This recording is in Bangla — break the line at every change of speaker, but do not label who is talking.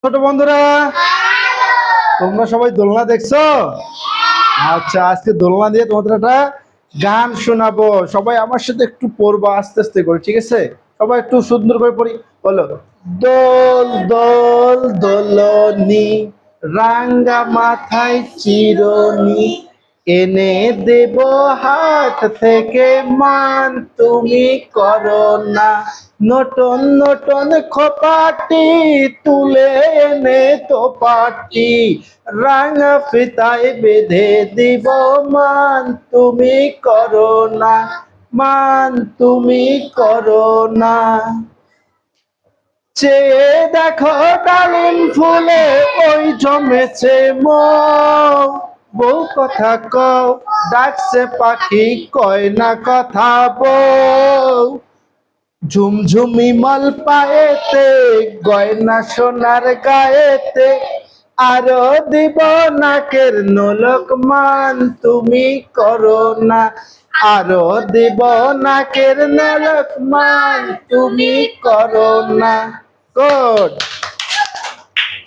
ছোট বন্ধুরা, তোমরা সবাই দোলনা দেখছো? আচ্ছা, আজকে দোলনা দিয়ে তোমাদের একটা গান শোনাবো। সবাই আমার সাথে একটু পড়বা আস্তে আস্তে করে, ঠিক আছে? সবাই একটু সুন্দর করে পড়ি। বলো, দোল দোল দোলনি, রাঙ্গা মাথায় চিরনি, এনে দেব হাট থেকে মান, তুমি করো না। নটন নটন খোপাটি তুলে এনে তো পাটি, রাঙা ফিতায় বেঁধে দিব মান, তুমি করো না। মান, তুমি করো না। চেয়ে দেখো ডালিম ফুলে ওই জমেছে মৌ, বউ কথা কও, ডাকছে পাখি কয় না কথা বউ। ঝুমঝুমি মাল পায়েতে, গয়না সোনার গায়েতে, আরো দিব নাকের নোলক মান, তুমি করো না। আরো দিব নাকের নোলক মান, তুমি করো না। গুড।